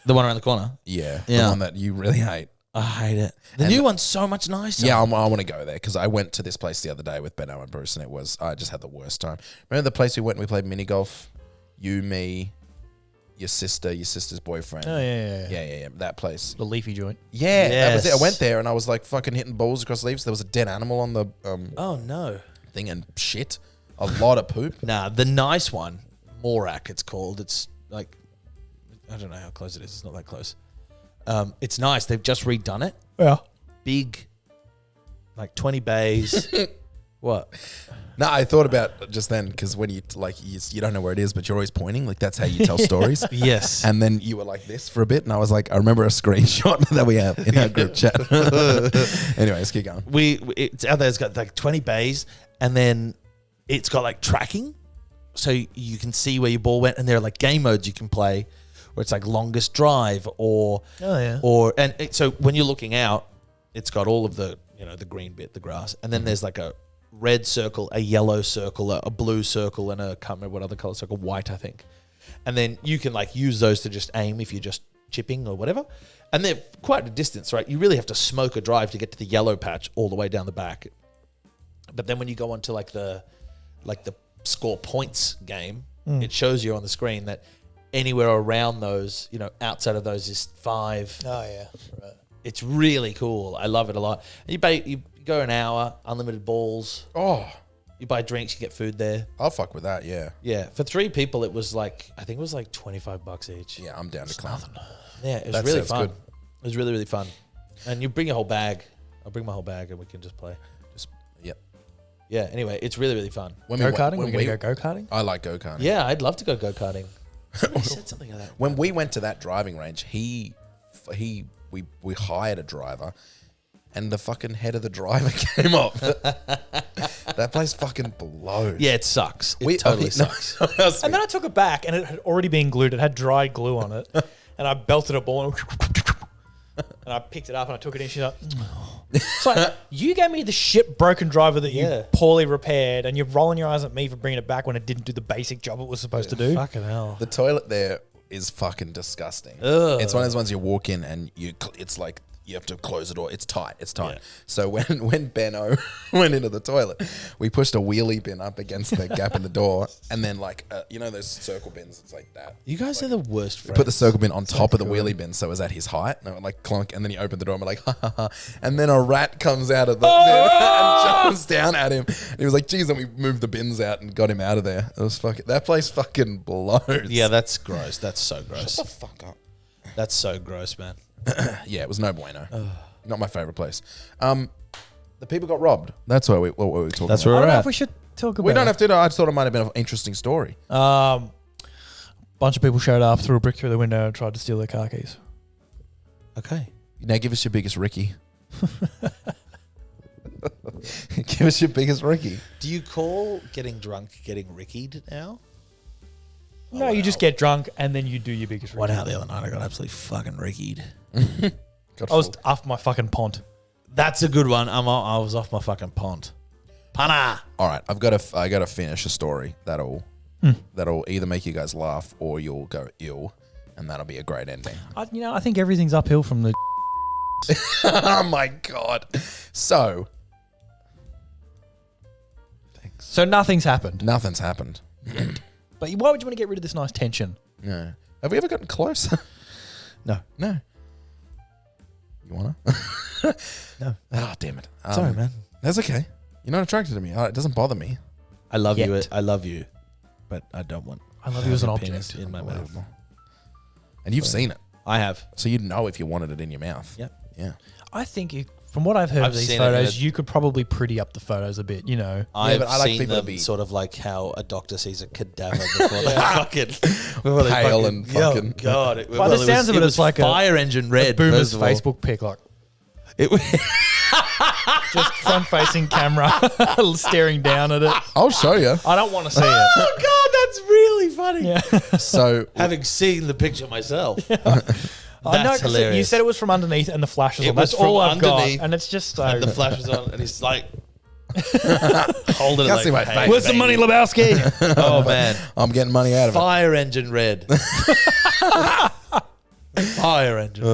The one around the corner. Yeah. Yeah. The one that you really hate. I hate it. The And- new one's so much nicer. Yeah, I want to go there because I went to this place the other day with Benno and Bruce, and I just had the worst time. Remember the place we went and we played mini golf? You, me, your sister's boyfriend. Oh, yeah. Yeah. That place. The leafy joint. Yeah, that was it. I Yes. went there and I was like fucking hitting balls across leaves. There was a dead animal on the Oh no. thing and shit. A lot of poop. Nah, the nice one, Morak, it's called. It's like, I don't know how close it is. It's not that close. It's nice. They've just redone it. Yeah. Big, like 20 bays. What? No, I thought about just then because when you don't know where it is, but you're always pointing. Like that's how you tell stories. Yes. And then you were like this for a bit, and I was like, I remember a screenshot that we have in our group chat. Anyway, let's keep going. It's out there. It's got like 20 bays, and then it's got like tracking, so you can see where your ball went, and there are like game modes you can play, where it's like longest drive or so when you're looking out, it's got all of the the green bit, the grass, and then there's like a red circle, a yellow circle, a blue circle, and I can't remember what other color circle, white I think, and then you can like use those to just aim if you're just chipping or whatever, and they're quite a distance, right? You really have to smoke a drive to get to the yellow patch all the way down the back. But then when you go onto like the score points game, it shows you on the screen that anywhere around those, outside of those is 5. Oh, yeah. Right. It's really cool. I love it a lot. And you go an hour, unlimited balls. Oh, You buy drinks, you get food there. I'll fuck with that. Yeah. Yeah, for 3 people, I think it was like $25 each. Yeah, I'm down to clown. Yeah, it was That really sounds fun. good. It was really, really fun. And you bring your whole bag. I'll bring my whole bag and we can just play. Yep. Yeah, anyway, it's really, really fun. Go-karting? We're going to go go-karting? I like go-karting. Yeah, I'd love to go go-karting. Somebody said something like that. When we went to that driving range, we hired a driver, and the fucking head of the driver came up. That place fucking blows. Yeah, it sucks. It totally sucks. And then I took it back, and it had already been glued. It had dry glue on it. And I belted a ball, and I picked it up, and I took it in. She's like, it's like, you gave me the shit broken driver that you poorly repaired, and you're rolling your eyes at me for bringing it back when it didn't do the basic job it was supposed to do. Fucking hell. The toilet there is fucking disgusting. Ugh. It's one of those ones you walk in and it's like you have to close the door. It's tight. Yeah. So when Benno went into the toilet, we pushed a wheelie bin up against the gap in the door, and then those circle bins. It's like that. You guys are the worst We friends. put the circle bin on top of the wheelie bin, so it was at his height. And it went like clunk, and then he opened the door, and we're like, ha ha ha. And then a rat comes out of the bin and jumps down at him. And he was like, geez, and we moved the bins out and got him out of there. It was fucking, that place fucking blows. Yeah, that's gross. That's so gross. Shut the fuck up. That's so gross, man. Yeah, it was no bueno. Not my favorite place. The people got robbed. That's what we were talking That's about. where I don't we're know at. if we should talk about We don't it. have to. I just thought it might have been an interesting story. Bunch of people showed up, threw a brick through the window, and tried to steal their car keys. Okay. Now give us your biggest Ricky. Give us your biggest Ricky. Do you call getting drunk getting rickied now? No, you just get drunk and then you do your biggest. Went Ricky. out the other night. I got absolutely fucking rickied. I was off my fucking pont. That's a good one. I was off my fucking pont. Pana. All right, I got to finish a story that'll either make you guys laugh or you'll go ill, and that'll be a great ending. I think everything's uphill from the. Oh my god! So So nothing's happened. nothing's happened. But why would you want to get rid of this nice tension? No. Have we ever gotten close? No. No. You wanna? No. Oh damn it! Sorry, man. That's okay. You're not attracted to me. It doesn't bother me. I love you. Yet. I love you. But I don't want I love you as an your object. penis in my mouth. Unbelievable. And you've seen it, I have. so you'd know if you wanted it in your mouth. Yep. Yeah. I think from what I've heard I've of these seen it photos, in you could probably pretty up the photos a bit. I've but I like seen people to them be- sort of like how a doctor sees a cadaver before they fucking before they Pale and fucking- Oh God! By the sounds of it, it's like a fire engine red. Boomer's first of all. Facebook pic, like It, just front-facing camera, staring down at it. I'll show you. I don't want to see it. oh God, that's really funny. Yeah. So Having seen the picture myself, I know, that's 'cause hilarious. you said it was from underneath and the flash was It on. was That's all from I've got, underneath and it's just so. and the flash was on, and he's like holding it. Can't see my Hey, face. Where's the baby. money, Lebowski? Oh man, I'm getting money out of fire engine red. Fire engine.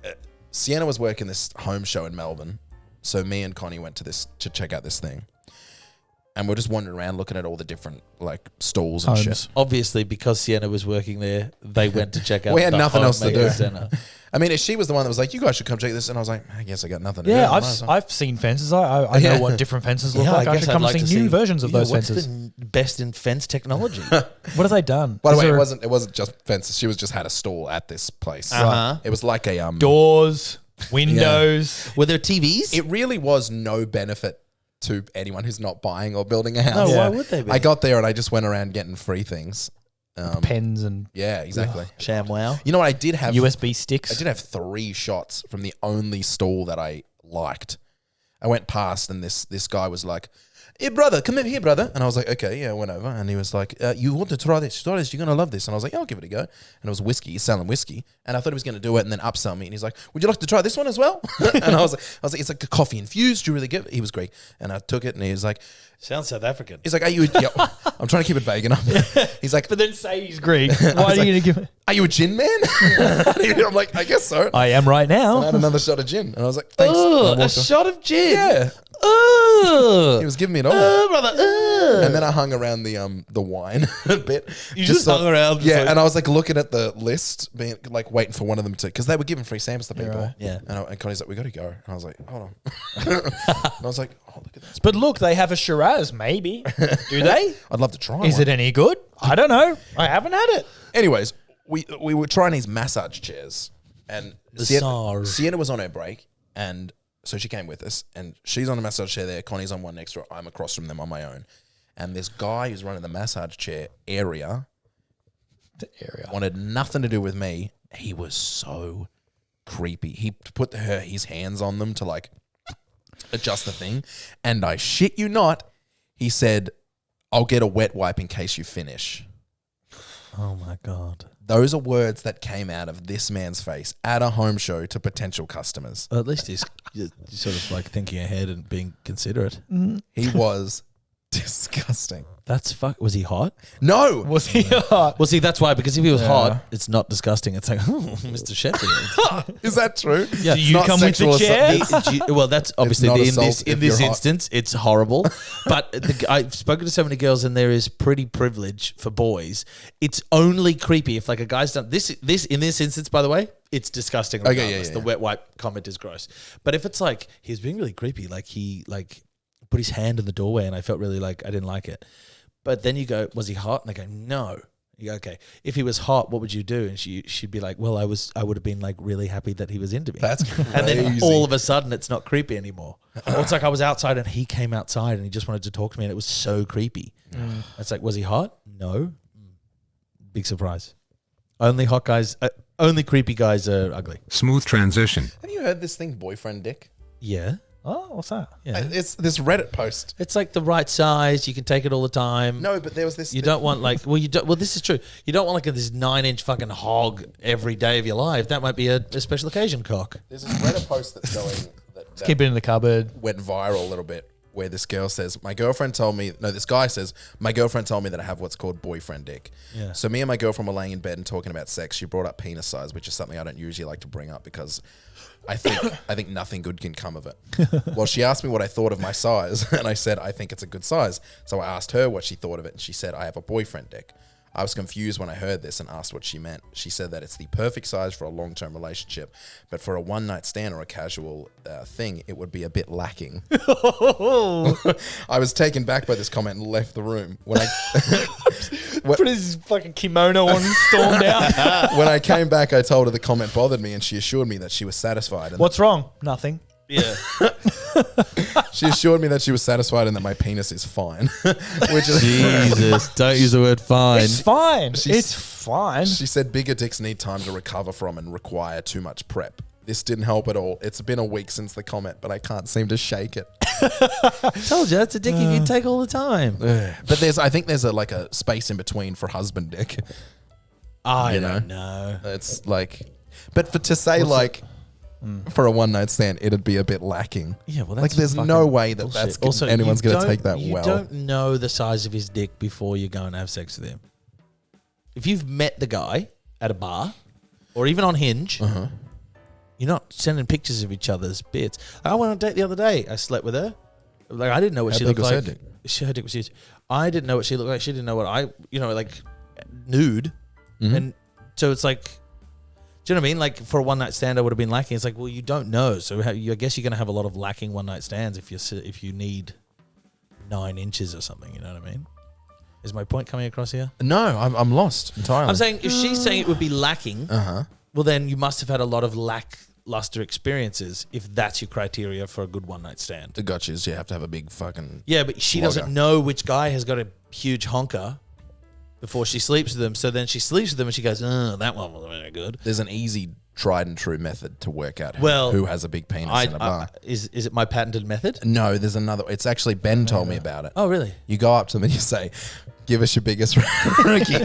it. Sienna was working this home show in Melbourne, so me and Connie went to check out this thing, and we're just wandering around looking at all the different like stalls and Homes. shit. Obviously, because Sienna was working there, they went to check out. We had the nothing else to homemaker do. Center. I mean, she was the one that was like, "You guys should come check this," and I was like, "I guess I got nothing to do." Yeah, Might as well. I've seen fences. I know what different fences look like. I should come and see new versions of those what's fences. the best in fence technology? What have they done? By the Is way, there it wasn't just fences. She was just had a stall at this place. Uh-huh. It was like a doors, windows? Were there TVs? It really was no benefit to anyone who's not buying or building a house. no, Yeah. why would they be? I got there and I just went around getting free things. Pens and Yeah, exactly. ShamWow. You know what? I did have USB I sticks. did have 3 shots from the only stall that I liked. I went past and this guy was like, hey, brother, come over here, brother. And I was like, okay, yeah, went over. And he was like, you want to try this? Try this. You're going to love this. And I was like, yeah, I'll give it a go. And it was whiskey. He's selling whiskey. And I thought he was going to do it and then upsell me. And he's like, would you like to try this one as well? And I was like, it's like a coffee infused. You really good? He was Greek. And I took it and he was like, Sounds South African. he's like, are you, I'm trying to keep it vague enough. He's like, But then say he's Greek. Why are you going to give it? are you a gin man? I'm like, I guess so. I am right I now. had another shot of gin. And I was like, thanks. And I Oh, a walked off. shot of gin. Yeah. Oh, He was giving me it all. brother. And then I hung around the wine a bit. You just hung around, just Yeah, like- and I was like looking at the list, being like waiting for one of them to, because they were giving free samples to people. right. Yeah. And Connie's like, we got to go. And I was like, hold on. And I was like, oh, look at this. But look, they have a Shiraz, maybe. Do they? I'd love to try Is one. it any good? I don't know. I haven't had it. Anyways, we were trying these massage chairs, and Massage. Sienna was on her break, and so she came with us, and she's on a massage chair there. Connie's on one next to her. I'm across from them on my own. And this guy who's running the massage chair area The area. wanted nothing to do with me. He was so creepy. He put his hands on them to like adjust the thing. And I shit you not, he said, I'll get a wet wipe in case you finish. Oh my God. Those are words that came out of this man's face at a home show to potential customers. At least he's sort of like thinking ahead and being considerate. He was disgusting. That's fuck. Was he hot? No. Was he hot? Well, see, that's why, because if he was hot, it's not disgusting. It's like, oh, Mr. Sheffield. Is that true? Yeah. Do you come with the chair? Well, that's obviously not in assault this if you're hot. instance, it's horrible. But I've spoken to so many girls, and there is pretty privilege for boys. It's only creepy if like a guy's done this in this instance. By the way, it's disgusting. Okay, Regardless. yeah. The wet wipe comment is gross. But if it's like he's being really creepy, like he like put his hand in the doorway, and I felt really like I didn't like it. But then you go, was he hot? And they go, no. You go, okay. If he was hot, what would you do? And she'd be like, well, I would have been like really happy that he was into me. That's crazy. And then all of a sudden, it's not creepy anymore. Or it's like I was outside and he came outside and he just wanted to talk to me, and it was so creepy. It's like, was he hot? No. Big surprise. Only hot guys, only creepy guys are ugly. Smooth transition. Have you heard this thing, boyfriend dick? Yeah. Oh, what's that? Yeah. It's this Reddit post. It's like the right size. You can take it all the time. No, but there was this. You don't want like, well, this is true. You don't want like this 9-inch fucking hog every day of your life. That might be a special occasion cock. There's this Reddit post that's going that Keep it in the cupboard. went viral a little bit, where this girl says, this guy says, my girlfriend told me that I have what's called boyfriend dick. Yeah. So me and my girlfriend were laying in bed and talking about sex. She brought up penis size, which is something I don't usually like to bring up because I think nothing good can come of it. Well, she asked me what I thought of my size, and I said, I think it's a good size. So I asked her what she thought of it, and she said, I have a boyfriend dick. I was confused when I heard this and asked what she meant. She said that it's the perfect size for a long-term relationship, but for a one-night stand or a casual thing, it would be a bit lacking. I was taken back by this comment and left the room. When I Put his fucking kimono on and stormed out. when I came back, I told her the comment bothered me, and she assured me that she was satisfied. And What's wrong? Nothing. Yeah. she assured me that she was satisfied and that my penis is fine. Which is Jesus, don't use the word fine. It's fine. It's fine. She said bigger dicks need time to recover from and require too much prep. This didn't help at all. It's been a week since the comment, but I can't seem to shake it. Told you, that's a dick you can take all the time. But I think there's a space in between for husband dick. I You don't know? know. It's like, but to say for a one night stand, it'd be a bit lacking. Yeah, well, like that's there's fucking no way that bullshit. that's anyone's you going to don't- take that well. You don't know the size of his dick before you go and have sex with him. If you've met the guy at a bar or even on Hinge, you're not sending pictures of each other's bits. I went on a date the other day. I slept with her. Like I didn't know what How she big looked was her like. dick? Her dick was huge. I didn't know what she looked like. She didn't know what like nude. And so it's like, do you know what I mean? Like for a one night stand, I would have been lacking. It's like, well, you don't know. So I guess you're going to have a lot of lacking one night stands if you need 9 inches or something. You know what I mean? Is my point coming across here? No, I'm lost entirely. I'm saying if she's saying it would be lacking, well, then you must have had a lot of lackluster experiences if that's your criteria for a good one night stand. The gotcha is you have to have a big fucking. Yeah, but she Logger. doesn't know which guy has got a huge honker before she sleeps with them. So then she sleeps with them and she goes, oh, that one wasn't very good. There's an easy tried and true method to work out Well, who has a big penis in a bar. Is it my patented method? No, there's another. It's actually Ben told me about it. Oh, really? You go up to them and you say, "Give us your biggest Ricky,"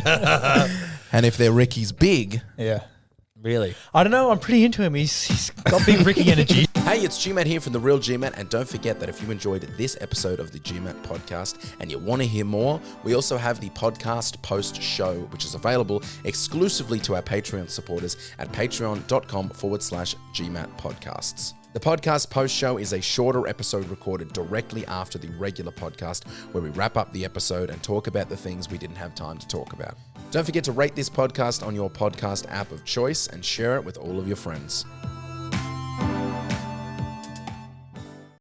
and if their Ricky's big, Yeah. Really? I don't know. I'm pretty into him. He's got big Ricky energy. Hey, it's GMat here from The Real GMat, and don't forget that if you enjoyed this episode of the GMat podcast and you want to hear more, we also have the podcast post show, which is available exclusively to our Patreon supporters at patreon.com/GMat podcasts. The podcast post show is a shorter episode recorded directly after the regular podcast, where we wrap up the episode and talk about the things we didn't have time to talk about. Don't forget to rate this podcast on your podcast app of choice and share it with all of your friends.